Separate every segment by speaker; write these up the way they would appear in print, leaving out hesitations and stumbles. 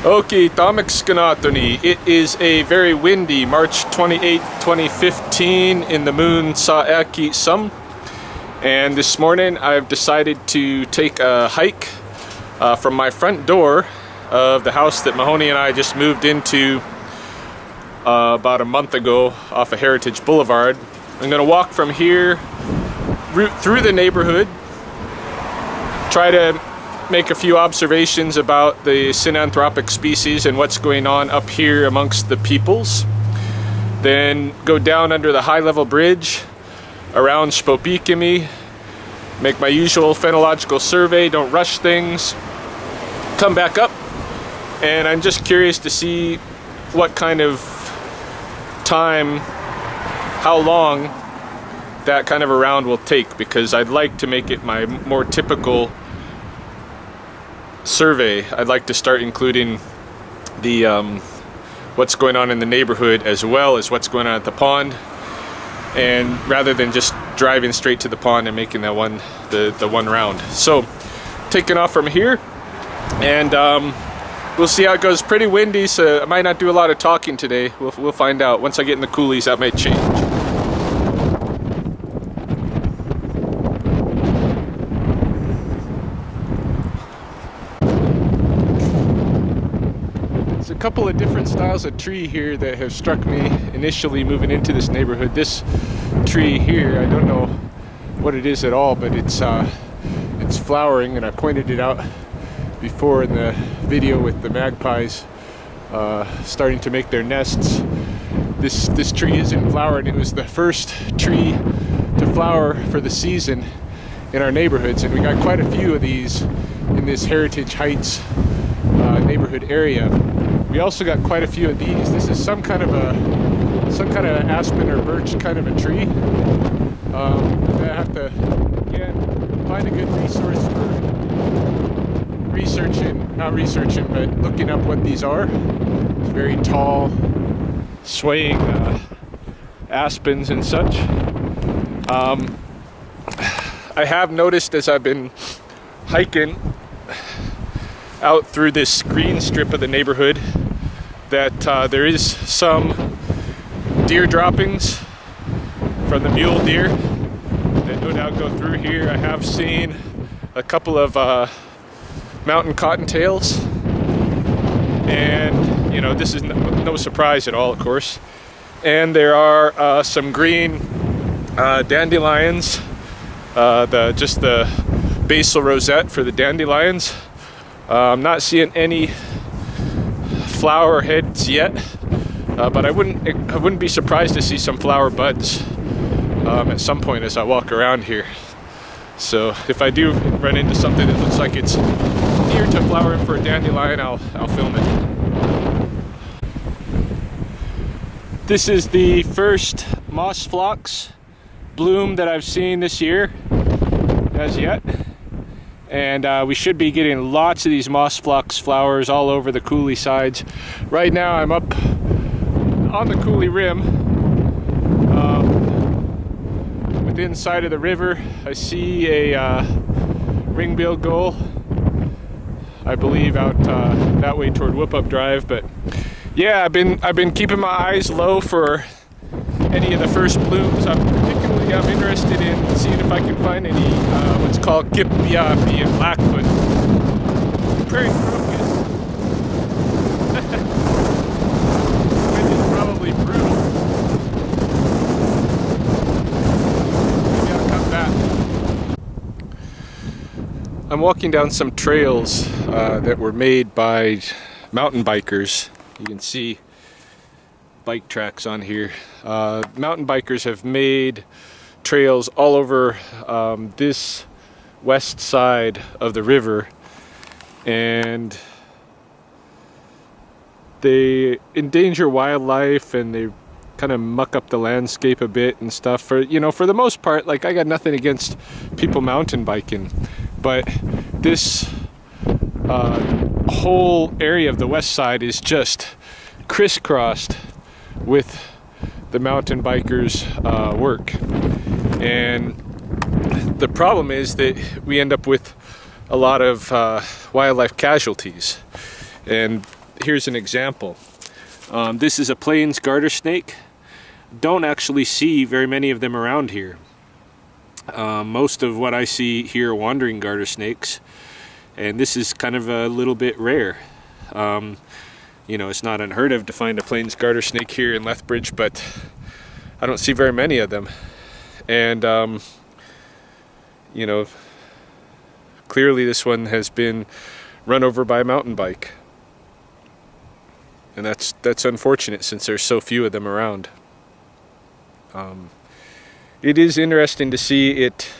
Speaker 1: Okay, Tamik. It is a very windy March 28, 2015 in the moon Sspopiikimi. And this morning I've decided to take a hike from my front door of the house that Mahoney and I just moved into about a month ago off of Heritage Boulevard. I'm going to walk from here, route through the neighborhood, try to make a few observations about the synanthropic species and what's going on up here amongst the peoples. Then go down under the high-level bridge around Sspopiikimi, make my usual phenological survey, don't rush things, come back up, and I'm just curious to see what kind of time, how long that kind of a round will take, because I'd like to make it my more typical survey. I'd like to start including the what's going on in the neighborhood as well as what's going on at the pond, and rather than just driving straight to the pond and making that the one round. So taking off from here, and we'll see how it goes. Pretty windy, so I might not do a lot of talking today. We'll find out. Once I get in the coulees, that might change. There's a couple of different styles of tree here that have struck me initially moving into this neighborhood. This tree here, I don't know what it is at all, but it's flowering, and I pointed it out before in the video with the magpies starting to make their nests. This tree is in flower, and it was the first tree to flower for the season in our neighborhoods, and we got quite a few of these in this Heritage Heights neighborhood area. We also got quite a few of these. This is some kind of aspen or birch kind of a tree. I have to, again, find a good resource for not researching, but looking up what these are. It's very tall, swaying aspens and such. I have noticed as I've been hiking out through this green strip of the neighborhood that there is some deer droppings from the mule deer that no doubt go through here. I have seen a couple of mountain cottontails, and you know, this is no surprise at all, of course. And there are some green dandelions, just the basal rosette for the dandelions. I'm not seeing any flower heads yet, but I wouldn't be surprised to see some flower buds at some point as I walk around here. So if I do run into something that looks like it's near to flowering for a dandelion, I'll film it. This is the first moss phlox bloom that I've seen this year as yet. And we should be getting lots of these moss phlox flowers all over the coulee sides. Right now I'm up on the coulee rim, within sight of the river. I see a ring-billed gull, I believe out that way toward Whoop-Up Drive. But yeah, I've been keeping my eyes low for any of the first blooms. I'm interested in seeing if I can find any what's called Sspopiikimi and Blackfoot. Prairie crocus. Wind is probably brutal. Maybe I'll come back. I'm walking down some trails that were made by mountain bikers. You can see bike tracks on here. Mountain bikers have made trails all over this west side of the river, and they endanger wildlife and they kind of muck up the landscape a bit and stuff. For the most part, like, I got nothing against people mountain biking, but this whole area of the west side is just crisscrossed with the mountain bikers' work. And the problem is that we end up with a lot of wildlife casualties. And here's an example. This is a plains garter snake. Don't actually see very many of them around here. Most of what I see here are wandering garter snakes, and this is kind of a little bit rare. You know, it's not unheard of to find a plains garter snake here in Lethbridge, but I don't see very many of them. And you know, clearly this one has been run over by a mountain bike, and that's unfortunate since there's so few of them around. It is interesting to see it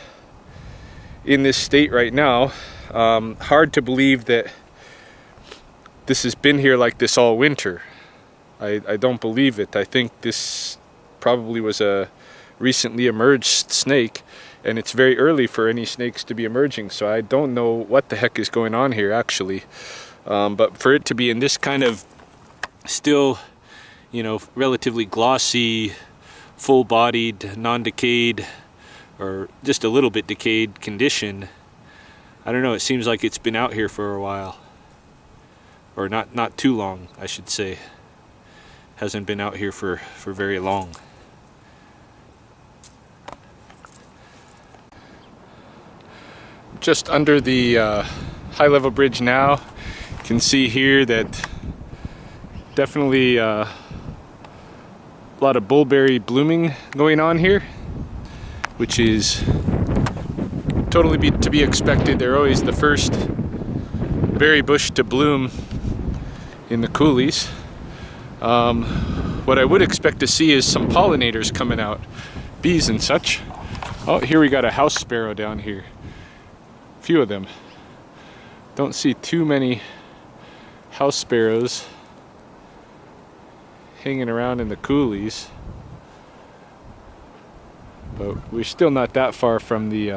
Speaker 1: in this state right now. Hard to believe that this has been here like this all winter. I don't believe it. I think this probably was a recently emerged snake, and it's very early for any snakes to be emerging, so I don't know what the heck is going on here actually. But for it to be in this kind of still, you know, relatively glossy, full-bodied, non-decayed, or just a little bit decayed condition, I don't know, it seems like it's been out here for a while. Or not too long, I should say. Hasn't been out here for very long. Just under the high-level bridge now, you can see here that definitely a lot of bullberry blooming going on here, which is totally to be expected. They're always the first berry bush to bloom in the coulees. What I would expect to see is some pollinators coming out, bees and such. Oh, here we got a house sparrow down here. A few of them. Don't see too many house sparrows hanging around in the coulees, but we're still not that far from the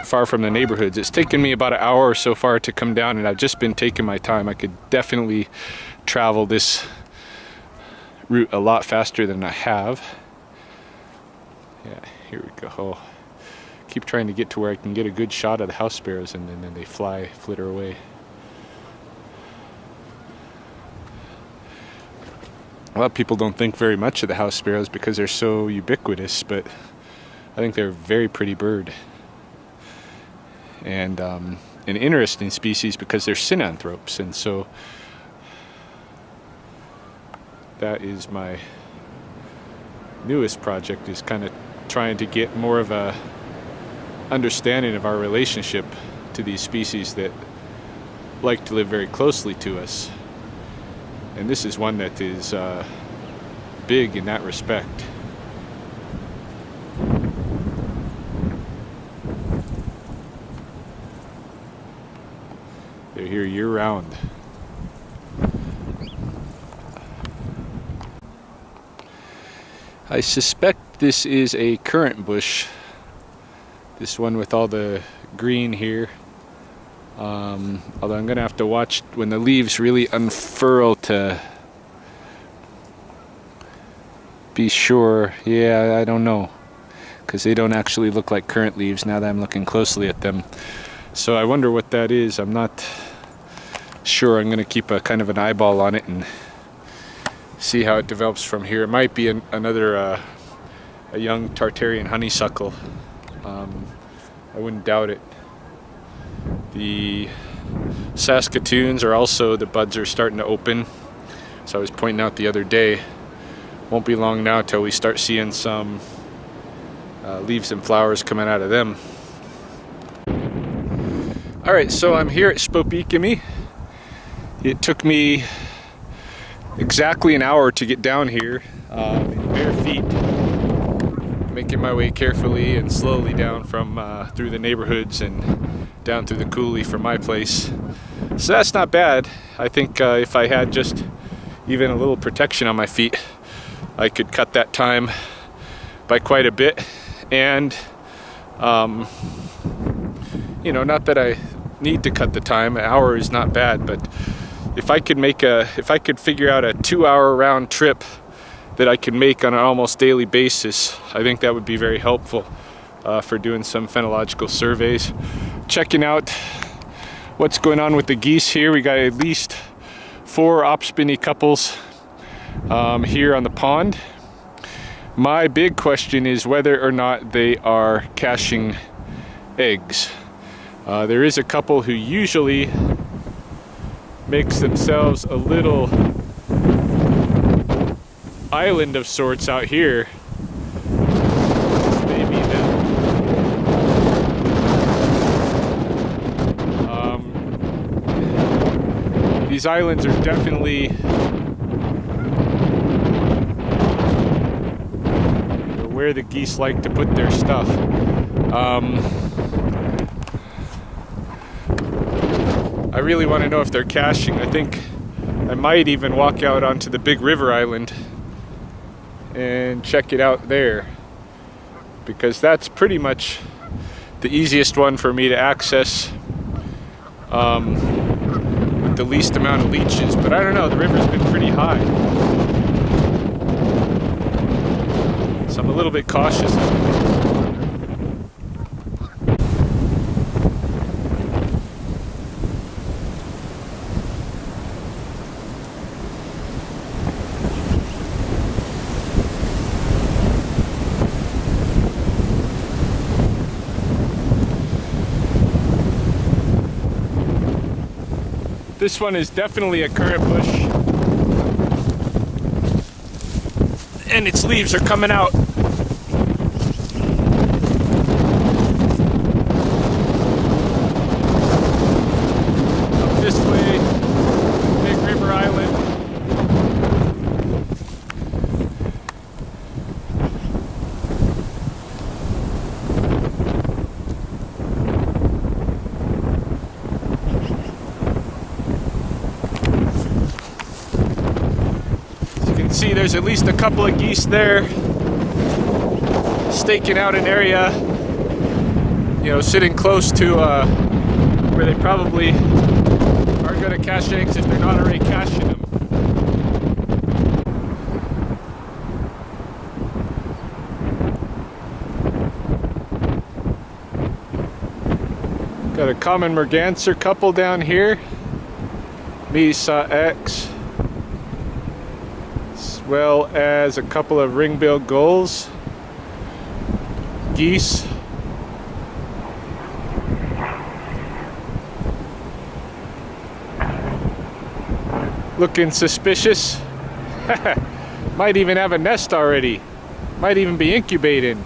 Speaker 1: far from the neighborhoods. It's taken me about an hour or so far to come down, and I've just been taking my time. I could definitely travel this route a lot faster than I have. Yeah, here we go. Oh, keep trying to get to where I can get a good shot of the house sparrows, and then they flitter away. A lot of people don't think very much of the house sparrows because they're so ubiquitous, but I think they're a very pretty bird. And an interesting species because they're synanthropes, and so that is my newest project, is kind of trying to get more of a understanding of our relationship to these species that like to live very closely to us. And this is one that is big in that respect. They're here year-round. I suspect this is a currant bush, this one with all the green here. Although I'm gonna have to watch when the leaves really unfurl to be sure. Yeah, I don't know, because they don't actually look like currant leaves now that I'm looking closely at them. So I wonder what that is. I'm not sure. I'm gonna keep a kind of an eyeball on it and see how it develops from here. It might be another a young Tartarian honeysuckle. I wouldn't doubt it. The Saskatoons are also, the buds are starting to open. So I was pointing out the other day, won't be long now till we start seeing some leaves and flowers coming out of them. Alright, so I'm here at Sspopiikimi. It took me exactly an hour to get down here in bare feet, making my way carefully and slowly down from through the neighborhoods and down through the coulee from my place. So that's not bad. I think if I had just even a little protection on my feet, I could cut that time by quite a bit. And you know, not that I need to cut the time. An hour is not bad, but if I could figure out a 2-hour round trip that I could make on an almost daily basis, I think that would be very helpful for doing some phenological surveys, checking out what's going on with the geese here. We got at least 4 Sspopiikimi couples here on the pond. My big question is whether or not they are caching eggs. There is a couple who usually makes themselves a little island of sorts out here. This may be them. These islands are definitely where the geese like to put their stuff. I really want to know if they're caching. I think I might even walk out onto the big river island and check it out there, because that's pretty much the easiest one for me to access with the least amount of leeches. But I don't know, the river's been pretty high, so I'm a little bit cautious. This one is definitely a currant bush, and its leaves are coming out. Up this way, Big River Island. See, there's at least a couple of geese there staking out an area, you know, sitting close to where they probably are going to cache eggs if they're not already caching them. Got a common merganser couple down here, Misa X, as well as a couple of ring-billed gulls, geese, looking suspicious. Might even have a nest already, might even be incubating.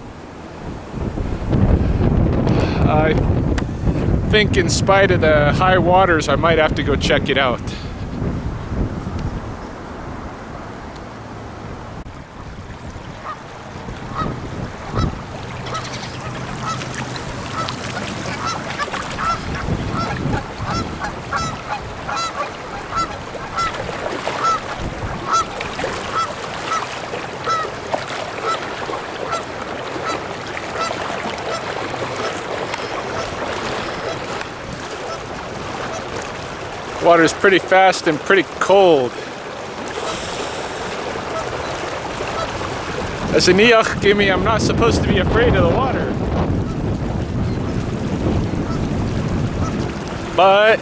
Speaker 1: I think in spite of the high waters, I might have to go check it out. Water's pretty fast and pretty cold. As a Sspopiikimi, I'm not supposed to be afraid of the water. But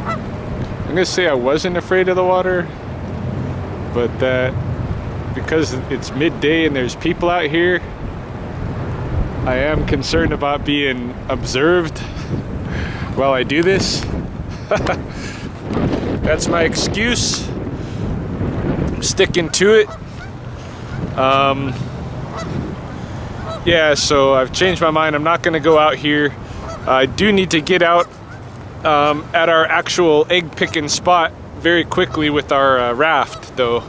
Speaker 1: I'm gonna say I wasn't afraid of the water, but that because it's midday and there's people out here, I am concerned about being observed while I do this. That's my excuse. I'm sticking to it. Yeah, so I've changed my mind. I'm not going to go out here. I do need to get out at our actual egg picking spot very quickly with our raft, though,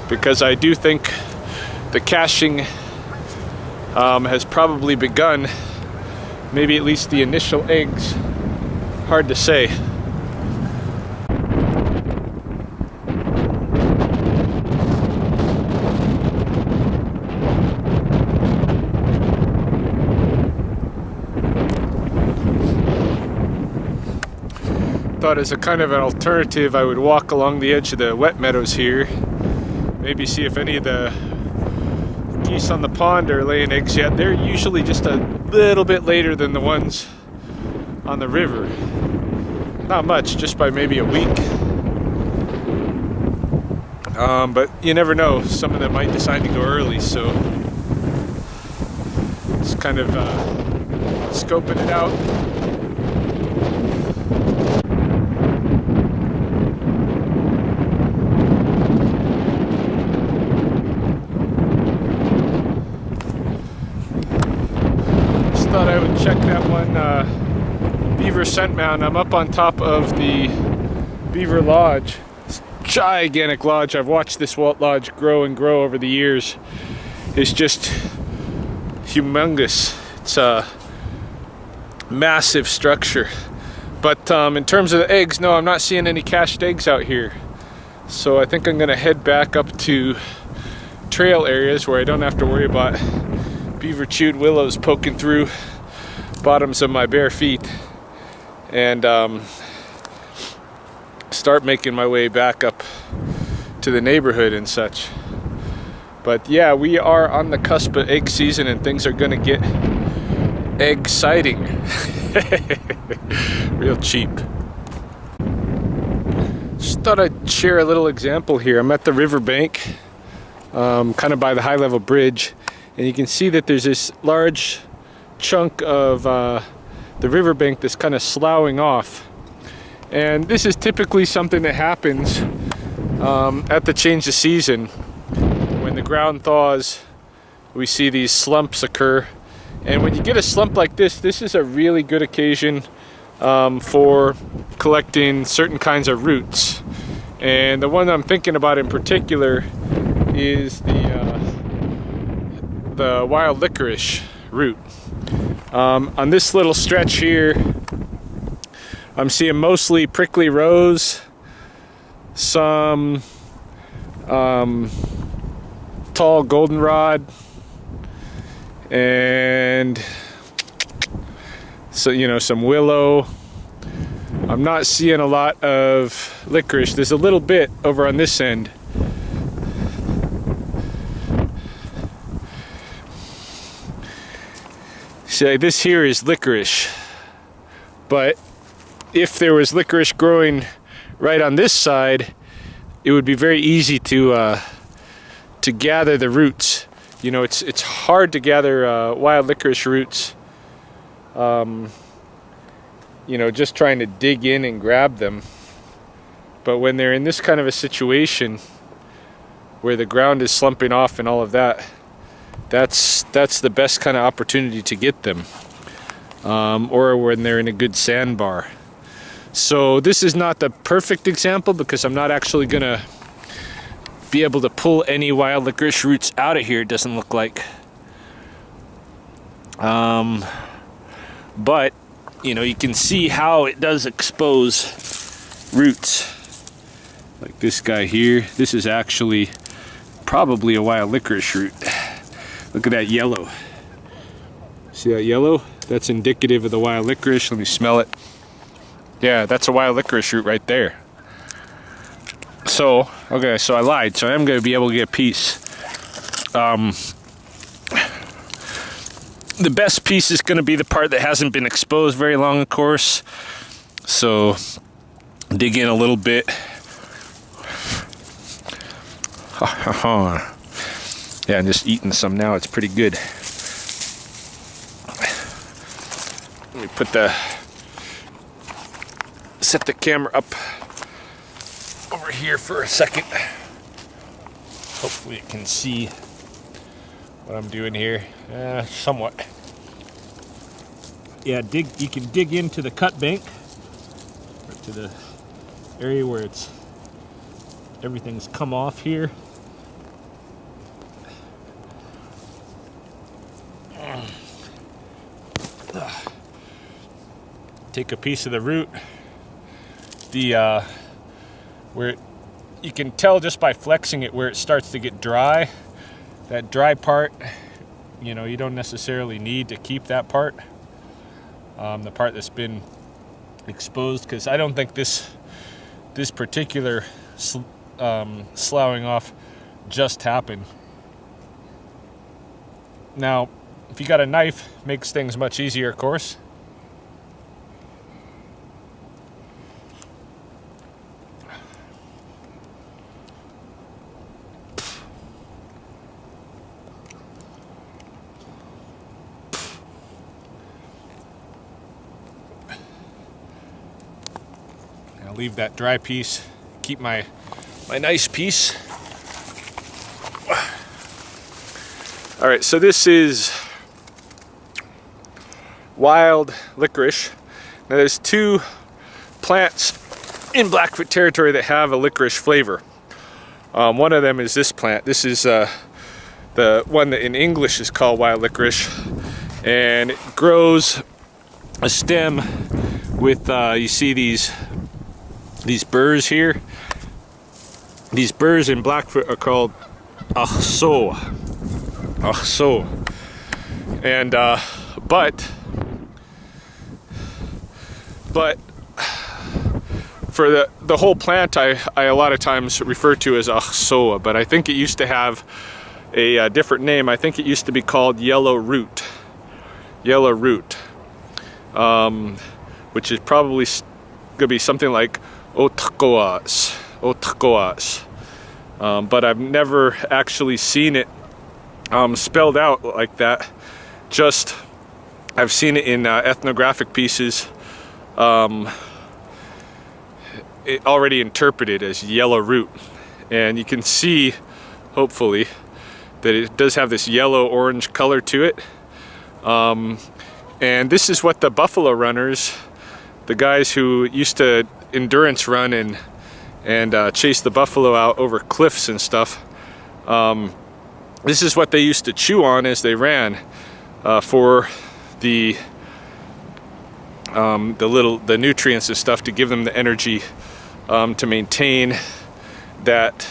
Speaker 1: because I do think the caching has probably begun. Maybe at least the initial eggs. Hard to say. Thought as a kind of an alternative, I would walk along the edge of the wet meadows here. Maybe see if any of the geese on the pond are laying eggs yet. They're usually just a little bit later than the ones on the river. Not much, just by maybe a week. But you never know, some of them might decide to go early, so it's kind of scoping it out. Just thought I would check that one beaver scent mound. I'm up on top of the beaver lodge. Gigantic lodge. I've watched this lodge grow and grow over the years. It's just humongous. It's a massive structure. But in terms of the eggs, no, I'm not seeing any cached eggs out here. So I think I'm gonna head back up to trail areas where I don't have to worry about beaver chewed willows poking through bottoms of my bare feet, and start making my way back up to the neighborhood and such. But yeah, we are on the cusp of egg season and things are gonna get exciting. Real cheap. Just thought I'd share a little example here. I'm at the riverbank, kind of by the high level bridge, and you can see that there's this large chunk of the riverbank that's kind of sloughing off. And this is typically something that happens at the change of season. When the ground thaws, we see these slumps occur. And when you get a slump like this is a really good occasion for collecting certain kinds of roots. And the one I'm thinking about in particular is the wild licorice root. On this little stretch here, I'm seeing mostly prickly rose, some tall goldenrod, and so, you know, some willow. I'm not seeing a lot of licorice. There's a little bit over on this end. So this here is licorice, but if there was licorice growing right on this side, it would be very easy to gather the roots. You know, it's hard to gather wild licorice roots. You know, just trying to dig in and grab them. But when they're in this kind of a situation where the ground is slumping off and all of that, that's the best kind of opportunity to get them. Or when they're in a good sandbar. So this is not the perfect example because I'm not actually gonna be able to pull any wild licorice roots out of here, it doesn't look like. But you know, you can see how it does expose roots. Like this guy here, this is actually probably a wild licorice root. Look at that yellow. See that yellow? That's indicative of the wild licorice. Let me smell it. Yeah, that's a wild licorice root right there. So, okay, so I lied. So I am going to be able to get a piece. The best piece is going to be the part that hasn't been exposed very long, of course. So, dig in a little bit. Yeah, I'm just eating some now. It's pretty good. Let me set the camera up over here for a second. Hopefully it can see what I'm doing here. Somewhat. Yeah, you can dig into the cut bank, or to the area where everything's come off here. Take a piece of the root. Where you can tell just by flexing it where it starts to get dry. That dry part, you know, you don't necessarily need to keep that part. The part that's been exposed, because I don't think this particular sloughing off just happened. Now, if you got a knife, makes things much easier, of course. I'll leave that dry piece, keep my nice piece. All right, so this is wild licorice. Now there's two plants in Blackfoot territory that have a licorice flavor. One of them is this plant. This is the one that in English is called wild licorice, and it grows a stem with you see these burrs here. These burrs in Blackfoot are called achso. And but for the whole plant, I a lot of times refer to as achsoa, but I think it used to have a different name. I think it used to be called yellow root, which is probably gonna be something like otkoas. But I've never actually seen it spelled out like that. Just I've seen it in ethnographic pieces, it already interpreted as yellow root, and you can see hopefully that it does have this yellow orange color to it, and this is what the buffalo runners, the guys who used to endurance run and chase the buffalo out over cliffs and stuff, this is what they used to chew on as they ran, for the nutrients and stuff to give them the energy to maintain that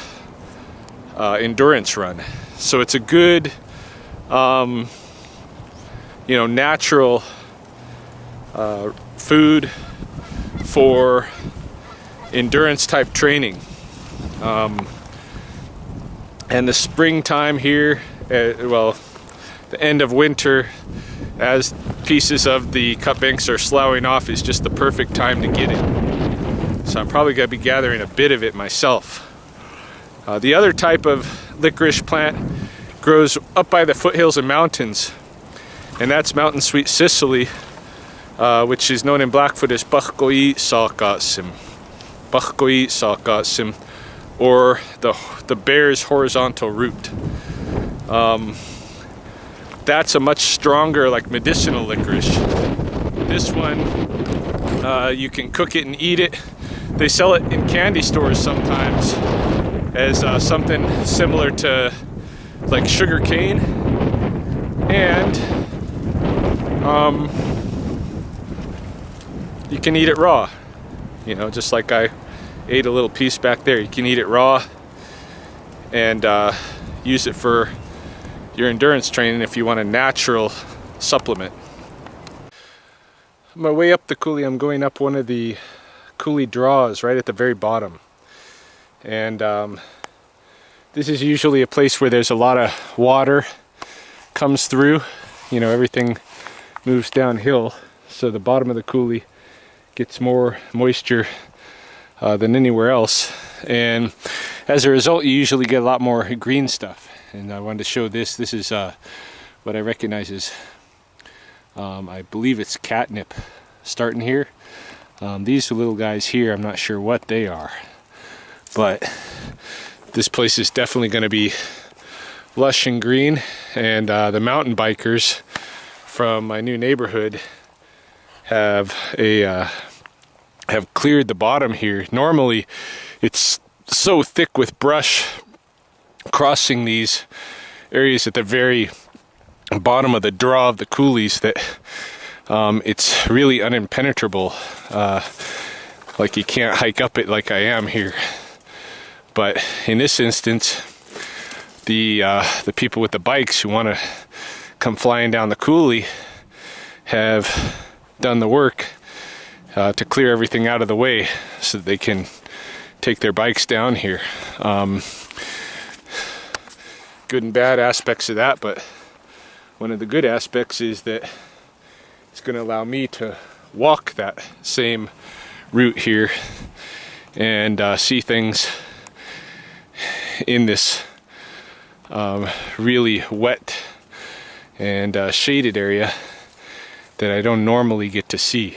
Speaker 1: endurance run. So it's a good, natural food for endurance type training. And the springtime here, the end of winter, as pieces of the cut banks are sloughing off, is just the perfect time to get it. So I'm probably going to be gathering a bit of it myself. The other type of licorice plant grows up by the foothills and mountains, and that's mountain sweet Sicily, which is known in Blackfoot as phenological, or the bear's horizontal root. That's a much stronger, like medicinal licorice. This one, you can cook it and eat it. They sell it in candy stores sometimes as something similar to like sugar cane, and you can eat it raw. Just like I ate a little piece back there. You can eat it raw and use it for your endurance training if you want a natural supplement. On my way up the coulee, I'm going up one of the coulee draws right at the very bottom, and this is usually a place where there's a lot of water comes through. Everything moves downhill, so the bottom of the coulee gets more moisture than anywhere else, and as a result you usually get a lot more green stuff. And I wanted to show this. This is what I recognize as I believe it's catnip starting here. These little guys here, I'm not sure what they are, but this place is definitely going to be lush and green. And the mountain bikers from my new neighborhood have cleared the bottom here. Normally it's so thick with brush crossing these areas at the very bottom of the draw of the coulees that it's really unimpenetrable. Like you can't hike up it like I am here. But in this instance, the people with the bikes who want to come flying down the coulee have done the work to clear everything out of the way so that they can take their bikes down here. Good and bad aspects of that, but one of the good aspects is that it's going to allow me to walk that same route here and see things in this really wet and shaded area that I don't normally get to see.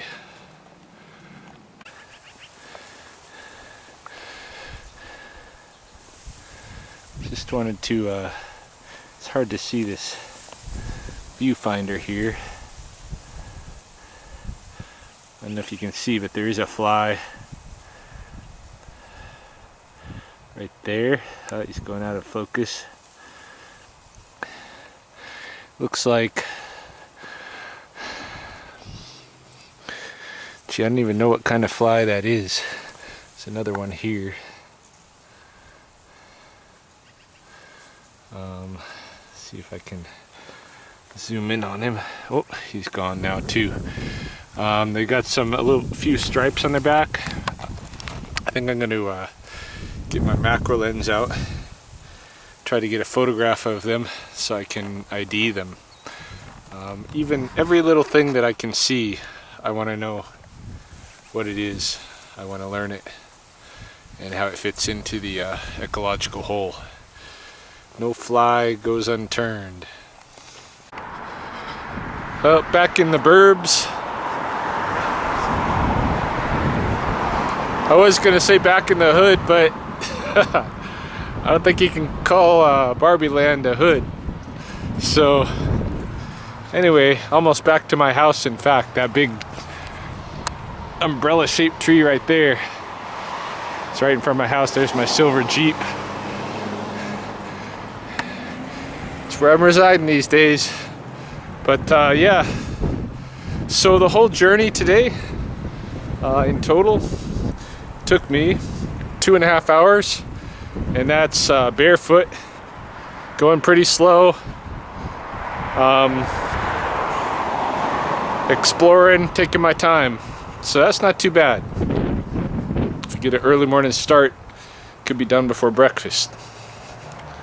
Speaker 1: Just wanted to, it's hard to see this viewfinder here. I don't know if you can see, but there is a fly right there. He's going out of focus. Looks like, gee, I don't even know what kind of fly that is. There's another one here. See if I can zoom in on him. Oh, he's gone now too. They got a few stripes on their back. I think I'm going to get my macro lens out, try to get a photograph of them so I can ID them. Even every little thing that I can see, I want to know what it is. I want to learn it and how it fits into the ecological whole. No fly goes unturned. Well, back in the burbs. I was gonna say back in the hood, but I don't think you can call Barbie Land a hood. So anyway, almost back to my house. In fact, that big umbrella shaped tree right there, it's right in front of my house. There's my silver Jeep. It's where I'm residing these days. But yeah, so the whole journey today in total took me 2.5 hours, and that's barefoot, going pretty slow, exploring, taking my time. So that's not too bad. If you get an early morning start, could be done before breakfast.